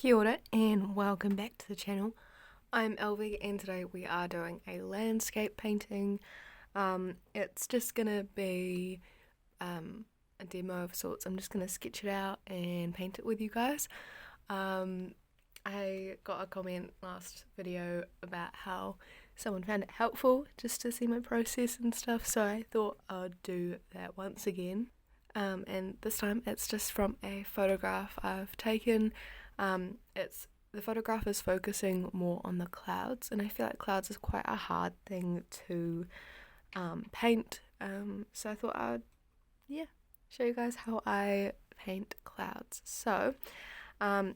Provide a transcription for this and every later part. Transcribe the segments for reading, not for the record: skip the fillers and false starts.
Kia ora and welcome back to the channel. I'm Elvie and today we are doing a landscape painting. It's just gonna be a demo of sorts. I'm just gonna sketch it out and paint it with you guys. I got a comment last video about how someone found it helpful just to see my process and stuff, so I thought I'd do that once again. And this time it's just from a photograph I've taken. The photograph is focusing more on the clouds, and I feel like clouds is quite a hard thing to paint, so I thought I'd show you guys how I paint clouds. So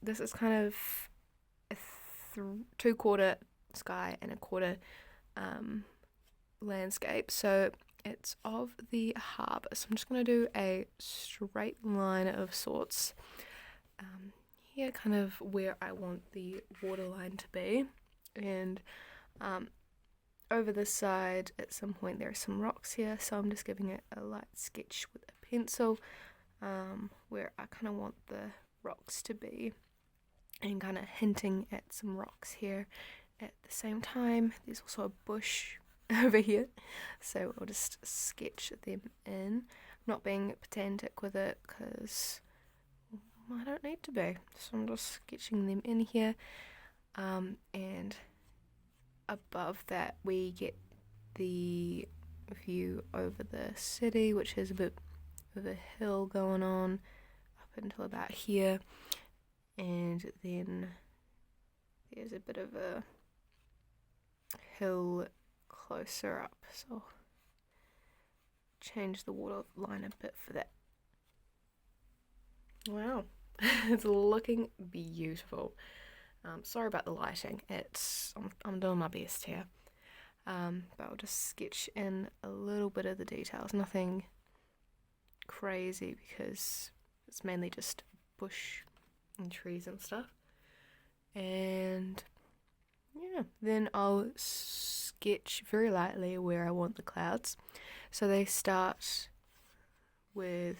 this is kind of a 2/4 sky and a quarter landscape, so it's of the harbour, so I'm just going to do a straight line of sorts here, kind of where I want the waterline to be, and over this side at some point there are some rocks here, so I'm just giving it a light sketch with a pencil where I kind of want the rocks to be, and kind of hinting at some rocks here at the same time. There's also a bush over here, so I'll just sketch them in, not being pedantic with it because I don't need to be, so I'm just sketching them in here, and above that we get the view over the city, which has a bit of a hill going on up until about here, and then there's a bit of a hill closer up, so I'll change the water line a bit for that. Wow. It's looking beautiful. Sorry about the lighting. I'm doing my best here. But I'll just sketch in a little bit of the details. Nothing crazy because it's mainly just bush and trees and stuff. And yeah, then I'll sketch very lightly where I want the clouds. So they start with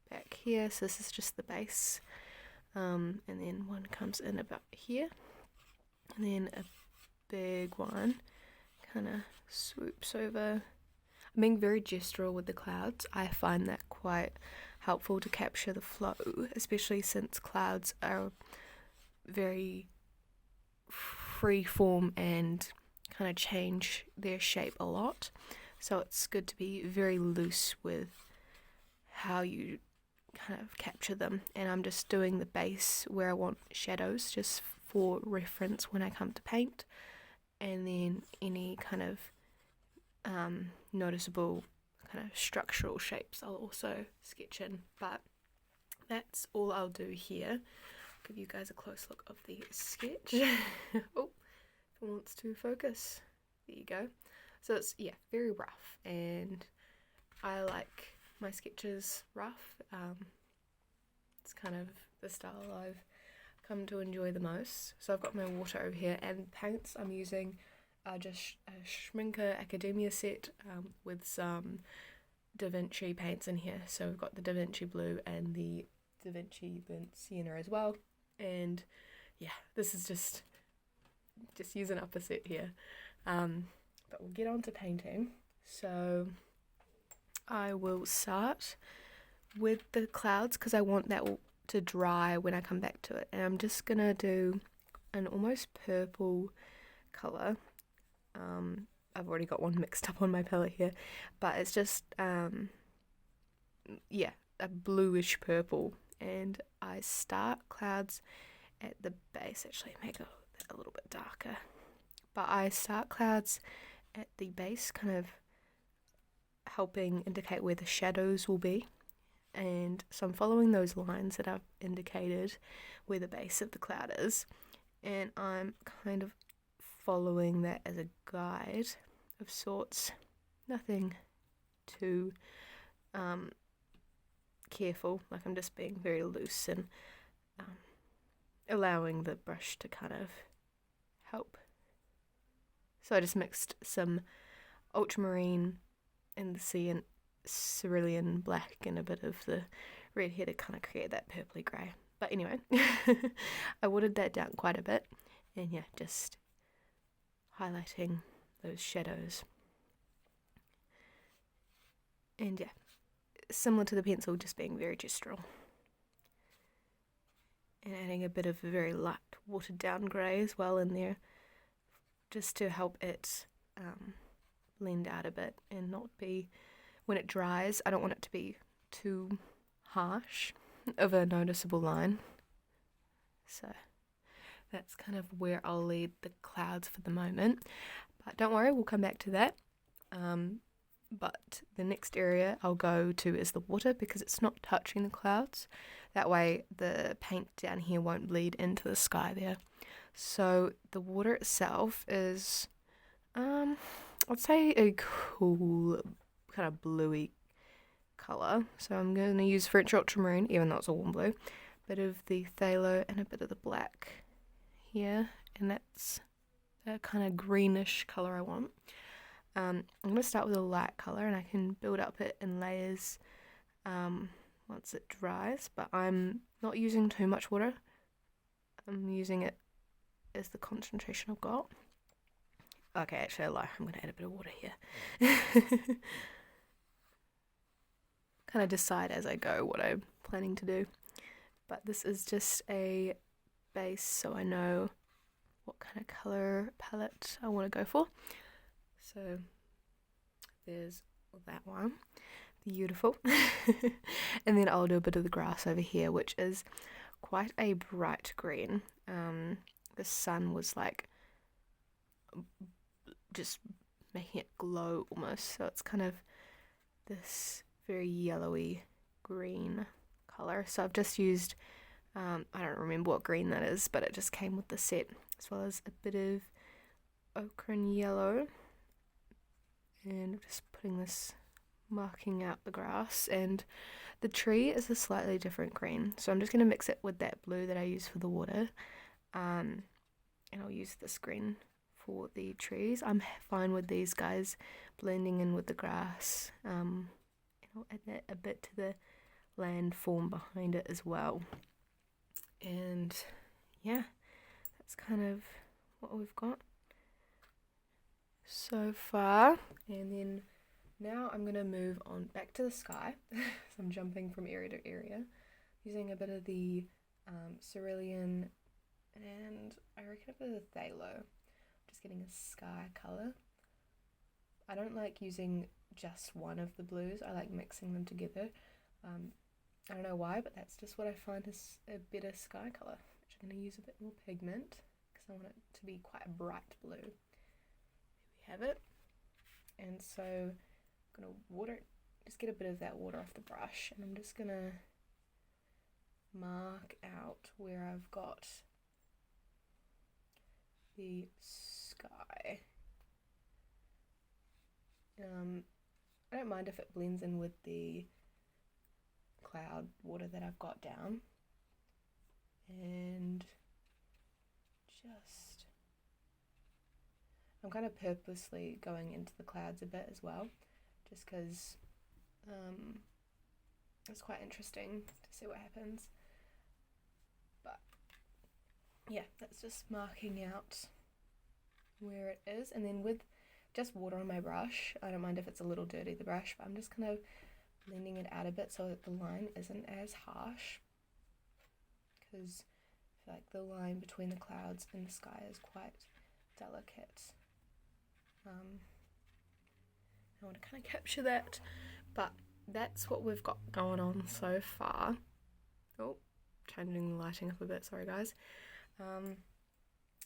back here, so this is just the base, and then one comes in about here, and then a big one kind of swoops over. I'm being very gestural with the clouds. I find that quite helpful to capture the flow, especially since clouds are very free form and kind of change their shape a lot, so it's good to be very loose with how you kind of capture them. And I'm just doing the base where I want shadows just for reference when I come to paint, and then any kind of noticeable kind of structural shapes I'll also sketch in. But that's all I'll do here. I'll give you guys a close look of the sketch. Oh, if it wants to focus, there you go. So it's very rough, and I like my sketches rough. It's kind of the style I've come to enjoy the most. So I've got my water over here, and paints I'm using are just a Schminker Academia set with some Da Vinci paints in here. So we've got the Da Vinci Blue and the Da Vinci Burnt Sienna as well. And yeah, this is just using up a set here. But we'll get on to painting. So I will start with the clouds because I want that to dry when I come back to it, and I'm just gonna do an almost purple colour. I've already got one mixed up on my palette here, but it's just a bluish purple, and I start clouds at the base. Actually make it a little bit darker, but I start clouds at the base, kind of helping indicate where the shadows will be, and so I'm following those lines that I've indicated where the base of the cloud is, and I'm kind of following that as a guide of sorts. Nothing too careful, like I'm just being very loose and allowing the brush to kind of help. So I just mixed some ultramarine and the sea and cerulean black and a bit of the red here to kind of create that purpley grey. But anyway, I watered that down quite a bit, and yeah, just highlighting those shadows. And yeah, similar to the pencil, just being very gestural. And adding a bit of a very light watered down grey as well in there, just to help it blend out a bit and not be, when it dries, I don't want it to be too harsh of a noticeable line. So that's kind of where I'll leave the clouds for the moment. But don't worry, we'll come back to that. But the next area I'll go to is the water, because it's not touching the clouds. That way the paint down here won't bleed into the sky there. So the water itself is, I'd say a cool kind of bluey colour. So I'm going to use French Ultramarine, even though it's a warm blue. A bit of the phthalo and a bit of the black here. And that's a kind of greenish colour I want. I'm going to start with a light colour, and I can build up it in layers once it dries, but I'm not using too much water. I'm using it as the concentration I've got. Okay, actually I lie, I'm going to add a bit of water here. Kind of decide as I go what I'm planning to do. But this is just a base, so I know what kind of colour palette I want to go for. So there's that one, beautiful. And then I'll do a bit of the grass over here, which is quite a bright green. The sun was like just making it glow almost, so it's kind of this very yellowy green colour. So I've just used, I don't remember what green that is, but it just came with the set, as well as a bit of ochre and yellow. And I'm just putting this, marking out the grass, and the tree is a slightly different green, so I'm just going to mix it with that blue that I use for the water, and I'll use this green for the trees. I'm fine with these guys blending in with the grass, and I'll add that a bit to the landform behind it as well. And yeah, that's kind of what we've got so far. And then now I'm going to move on back to the sky. So I'm jumping from area to area using a bit of the cerulean, and I reckon a bit of the phthalo. Just getting a sky colour. I don't like using just one of the blues, I like mixing them together. I don't know why, but that's just what I find is a better sky colour, which I'm going to use a bit more pigment because I want it to be quite a bright blue. There we have it. And so I'm going to water, just get a bit of that water off the brush, and I'm just going to mark out where I've got the sky. I don't mind if it blends in with the cloud water that I've got down, and just I'm kind of purposely going into the clouds a bit as well, just because it's quite interesting to see what happens. But yeah, that's just marking out where it is, and then with just water on my brush, I don't mind if it's a little dirty, the brush, but I'm just kind of blending it out a bit so that the line isn't as harsh, because I feel like the line between the clouds and the sky is quite delicate. I want to kind of capture that, but that's what we've got going on so far. Oh, changing the lighting up a bit, sorry guys.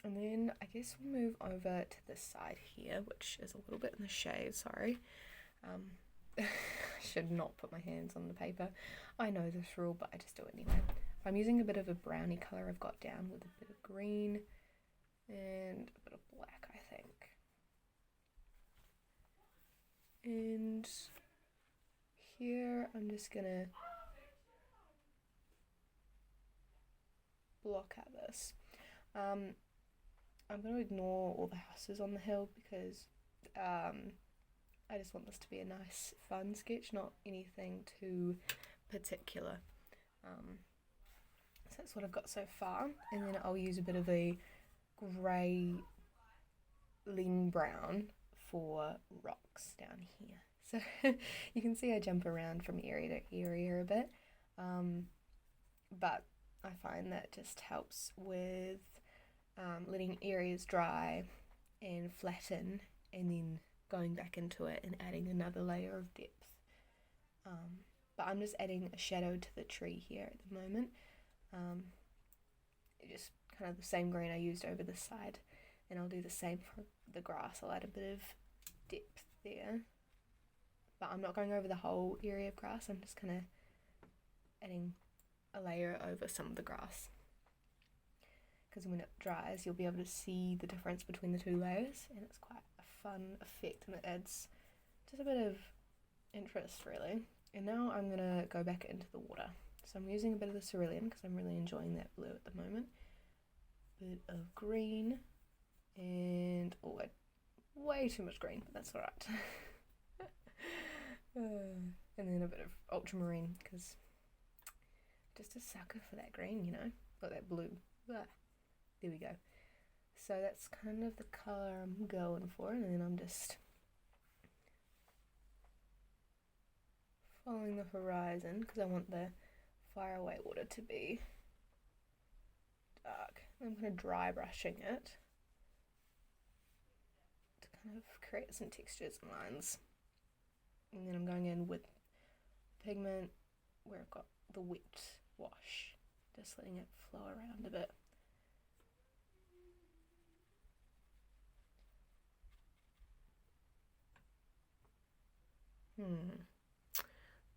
And then I guess we'll move over to this side here, which is a little bit in the shade, sorry. I should not put my hands on the paper. I know this rule, but I just do it anyway. I'm using a bit of a brownie colour I've got down with a bit of green and a bit of black, I think. And here I'm just gonna block out this. I'm going to ignore all the houses on the hill because I just want this to be a nice fun sketch, not anything too particular. So that's what I've got so far, and then I'll use a bit of a grey lean brown for rocks down here. So you can see I jump around from area to area a bit, but I find that just helps with letting areas dry and flatten, and then going back into it and adding another layer of depth. But I'm just adding a shadow to the tree here at the moment. Just kind of the same green I used over the side, and I'll do the same for the grass. I'll add a bit of depth there, but I'm not going over the whole area of grass. I'm just kind of adding a layer over some of the grass, because when it dries you'll be able to see the difference between the two layers, and it's quite a fun effect, and it adds just a bit of interest really. And now I'm going to go back into the water. So I'm using a bit of the cerulean because I'm really enjoying that blue at the moment. Bit of green, and way too much green, but that's alright. And then a bit of ultramarine, because just a sucker for that green, you know, or that blue. There we go. So that's kind of the colour I'm going for, and then I'm just following the horizon because I want the faraway water to be dark. I'm kind of dry brushing it to kind of create some textures and lines. And then I'm going in with pigment where I've got the wet wash, just letting it flow around a bit.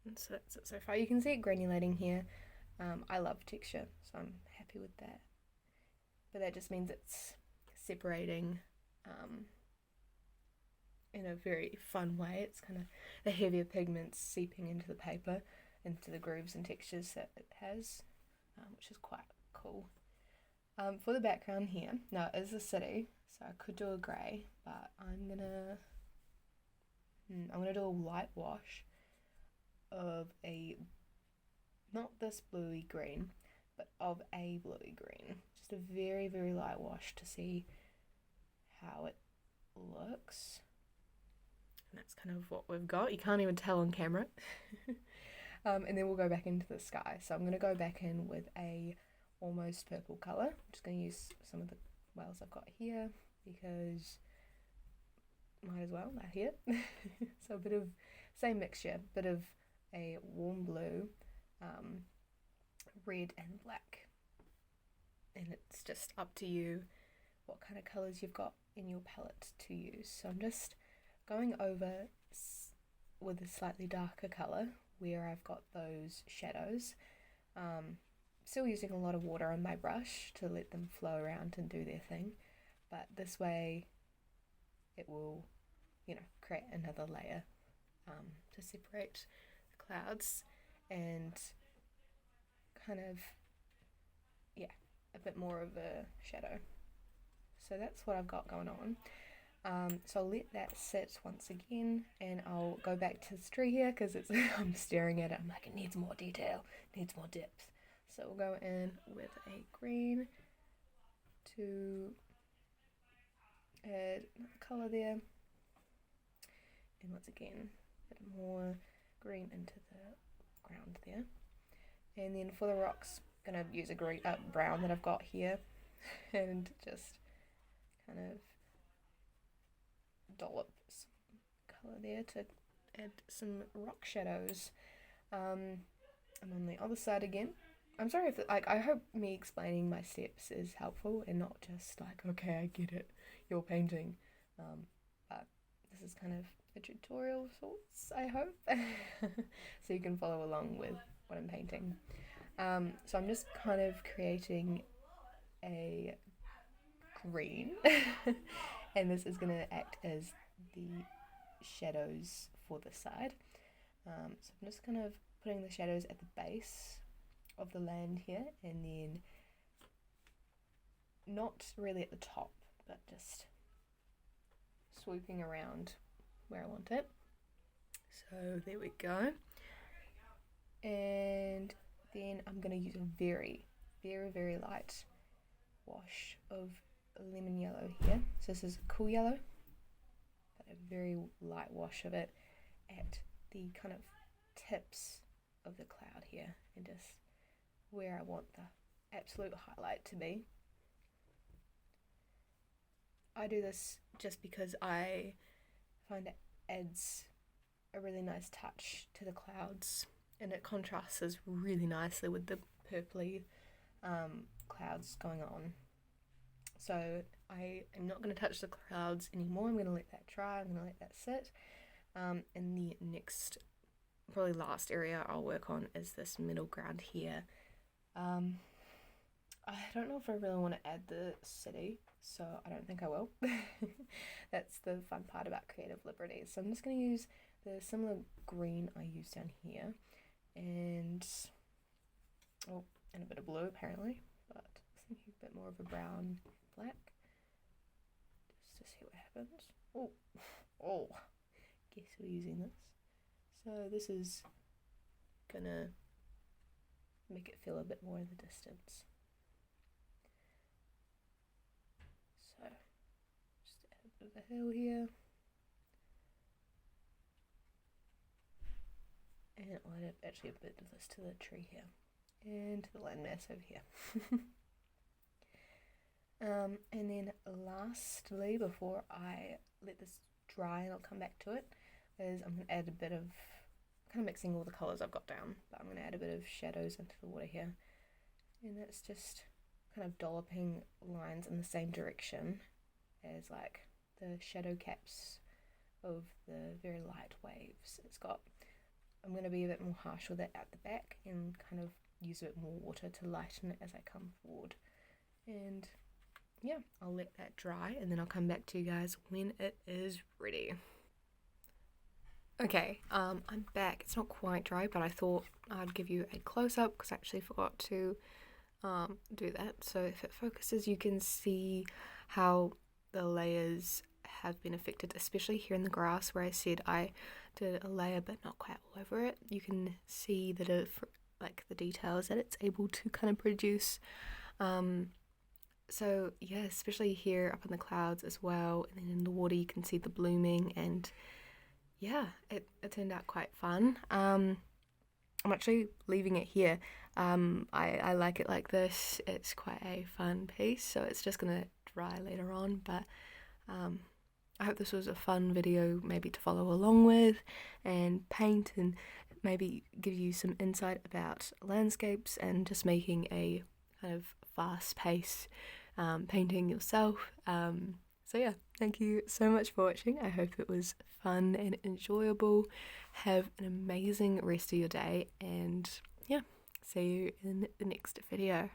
And so that's it so far. You can see it granulating here. I love texture, so I'm happy with that. But that just means it's separating in a very fun way. It's kind of the heavier pigments seeping into the paper, into the grooves and textures that it has, which is quite cool. For the background here, now it is a city, so I could do a grey, but I'm gonna do a light wash of not this bluey green, but of a bluey green. Just a very, very light wash to see how it looks. And that's kind of what we've got. You can't even tell on camera. And then we'll go back into the sky. So I'm going to go back in with a almost purple colour. I'm just going to use some of the whales I've got here because might as well, they're here. So a bit of same mixture, bit of a warm blue, red and black, and it's just up to you what kind of colours you've got in your palette to use. So I'm just going over with a slightly darker colour where I've got those shadows, still using a lot of water on my brush to let them flow around and do their thing, but this way it will, you know, create another layer to separate the clouds and kind of, yeah, a bit more of a shadow. So that's what I've got going on. So I'll let that sit once again, and I'll go back to this tree here because it's I'm staring at it, I'm like, it needs more detail, needs more depth. So we'll go in with a green to add another colour there, and once again a bit more green into the ground there. And then for the rocks, I'm going to use a brown that I've got here and just kind of dollop some colour there to add some rock shadows. I'm on the other side again. I'm sorry if I hope me explaining my steps is helpful and not just like, okay, I get it, you're painting. But this is kind of a tutorial of sorts, I hope, so you can follow along with what I'm painting. So I'm just kind of creating a green and this is going to act as the shadows for the side. So I'm just kind of putting the shadows at the base of the land here, and then not really at the top, but just swooping around where I want it. So there we go. And then I'm going to use a very, very light wash of lemon yellow here. So this is cool yellow, but a very light wash of it at the kind of tips of the cloud here, and just where I want the absolute highlight to be. I do this just because I find it adds a really nice touch to the clouds, and it contrasts really nicely with the purpley clouds going on. So I am not going to touch the clouds anymore. I'm going to let that dry. I'm going to let that sit. And the next, probably last area I'll work on is this middle ground here. I don't know if I really want to add the city, so I don't think I will. That's the fun part about creative liberties. So I'm just going to use the similar green I used down here, and a bit of blue apparently, but I was thinking a bit more of a brown black, just to see what happens. Oh, guess we're using this. So this is gonna make it feel a bit more in the distance. So just add a bit of a hill here, and I'll add actually a bit of this to the tree here and to the landmass over here. And then lastly, before I let this dry and I'll come back to it, is I'm going to add a bit of, kind of mixing all the colours I've got down, but I'm going to add a bit of shadows into the water here, and it's just kind of dolloping lines in the same direction as like the shadow caps of the very light waves. I'm going to be a bit more harsh with it at the back and kind of use a bit more water to lighten it as I come forward. And yeah, I'll let that dry and then I'll come back to you guys when it is ready. Okay, I'm back. It's not quite dry, but I thought I'd give you a close-up because I actually forgot to do that. So if it focuses, you can see how the layers have been affected, especially here in the grass where I said I did a layer but not quite all over it. You can see that like the details that it's able to kind of produce. So yeah, especially here up in the clouds as well, and then in the water you can see the blooming, and yeah, it turned out quite fun. I'm actually leaving it here. I like it like this. It's quite a fun piece, so it's just gonna dry later on, but I hope this was a fun video maybe to follow along with and paint, and maybe give you some insight about landscapes and just making a kind of fast pace painting yourself. So yeah, thank you so much for watching. I hope it was fun and enjoyable. Have an amazing rest of your day, and yeah, see you in the next video.